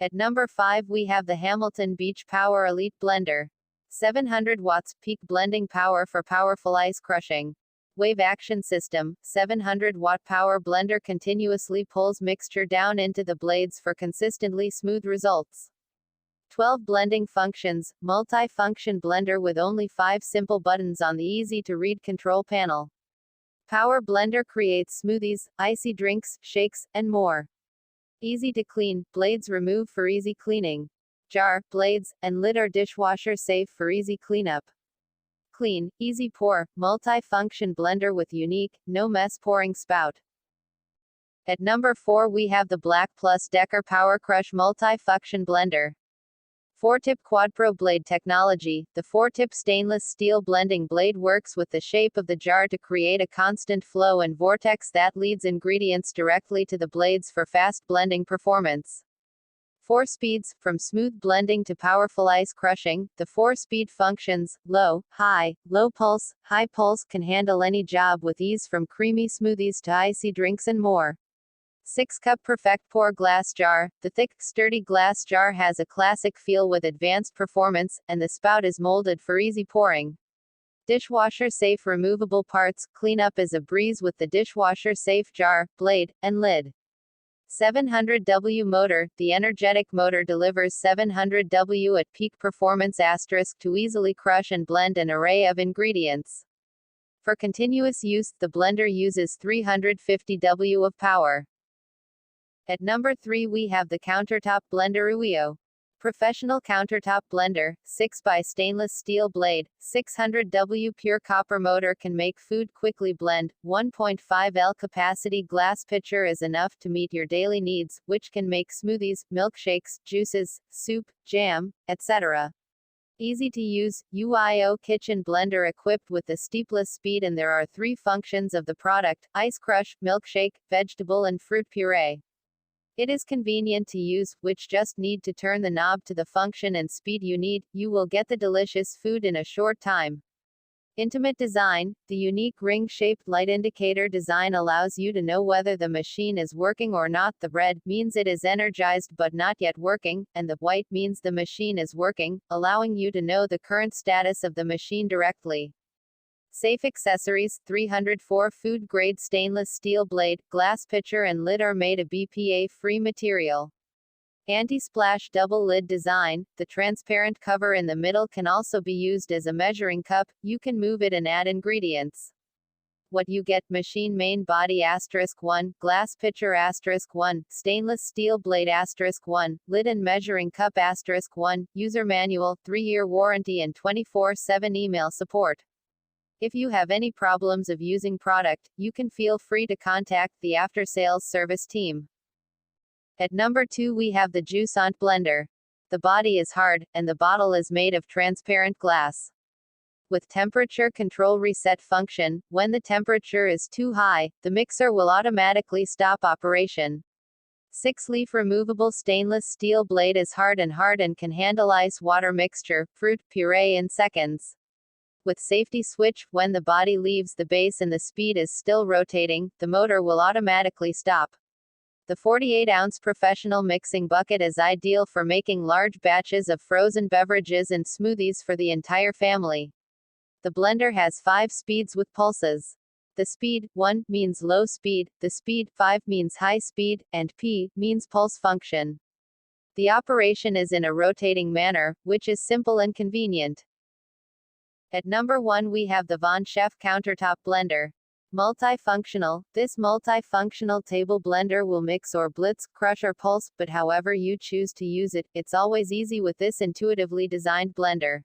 At number 5 we have the Hamilton Beach Power Elite Blender. 700 watts peak blending power for powerful ice crushing. Wave action system, 700 watt power blender continuously pulls mixture down into the blades for consistently smooth results. 12 blending functions, multi-function blender with only 5 simple buttons on the easy-to-read control panel. Power blender creates smoothies, icy drinks, shakes, and more. Easy to clean, blades remove for easy cleaning. Jar, blades, and lid are dishwasher safe for easy cleanup. Clean, easy pour, multi-function blender with unique, no mess pouring spout. At number 4 we have the Black Plus Decker Power Crush Multi-Function Blender. 4-tip quad-pro blade technology. The 4-tip stainless steel blending blade works with the shape of the jar to create a constant flow and vortex that leads ingredients directly to the blades for fast blending performance. 4 speeds, from smooth blending to powerful ice crushing. The 4-speed functions, low, high, low pulse, high pulse can handle any job with ease from creamy smoothies to icy drinks and more. 6-cup perfect pour glass jar. The thick, sturdy glass jar has a classic feel with advanced performance, and the spout is molded for easy pouring. Dishwasher safe removable parts. Cleanup is a breeze with the dishwasher safe jar, blade, and lid. 700W motor. The energetic motor delivers 700W at peak performance to easily crush and blend an array of ingredients. For continuous use, the blender uses 350W of power. At number 3 we have the Countertop Blender UIO. Professional countertop blender, 6x stainless steel blade, 600W pure copper motor can make food quickly blend. 1.5L capacity glass pitcher is enough to meet your daily needs, which can make smoothies, milkshakes, juices, soup, jam, etc. Easy to use, UIO kitchen blender equipped with the steepless speed, and there are 3 functions of the product: ice crush, milkshake, vegetable and fruit puree. It is convenient to use, which just need to turn the knob to the function and speed you need. You will get the delicious food in a short time. Intimate design. The unique ring-shaped light indicator design allows you to know whether the machine is working or not. The red means it is energized but not yet working, and the white means the machine is working, allowing you to know the current status of the machine directly. Safe accessories. 304 food-grade stainless steel blade, glass pitcher and lid are made of BPA-free material. Anti-splash double lid design. The transparent cover in the middle can also be used as a measuring cup. You can move it and add ingredients. What you get: machine main body *1, glass pitcher *1, stainless steel blade *1, lid and measuring cup *1, user manual, 3-year warranty and 24/7 email support. If you have any problems of using product, you can feel free to contact the after-sales service team. At number 2 we have the Jusante Blender. The body is hard, and the bottle is made of transparent glass. With temperature control reset function, when the temperature is too high, the mixer will automatically stop operation. 6-leaf removable stainless steel blade is hard and can handle ice-water mixture, fruit, puree in seconds. With safety switch, when the body leaves the base and the speed is still rotating, the motor will automatically stop. The 48-ounce professional mixing bucket is ideal for making large batches of frozen beverages and smoothies for the entire family. The blender has 5 speeds with pulses. The speed 1 means low speed, the speed 5 means high speed, and P means pulse function. The operation is in a rotating manner, which is simple and convenient. At number 1 we have the Vonshef Countertop Blender. Multifunctional. This multifunctional table blender will mix or blitz, crush or pulse, but however you choose to use it, it's always easy with this intuitively designed blender.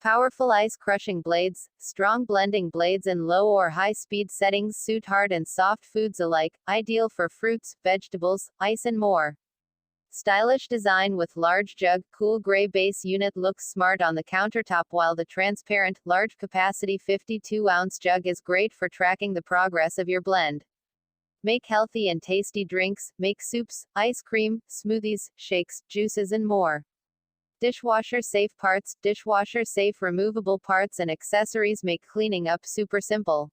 Powerful ice crushing blades, strong blending blades and low or high speed settings suit hard and soft foods alike, ideal for fruits, vegetables, ice and more. Stylish design with large jug, cool gray base unit looks smart on the countertop, while the transparent, large capacity 52-ounce jug is great for tracking the progress of your blend. Make healthy and tasty drinks, make soups, ice cream, smoothies, shakes, juices and more. Dishwasher safe parts. Dishwasher safe removable parts and accessories make cleaning up super simple.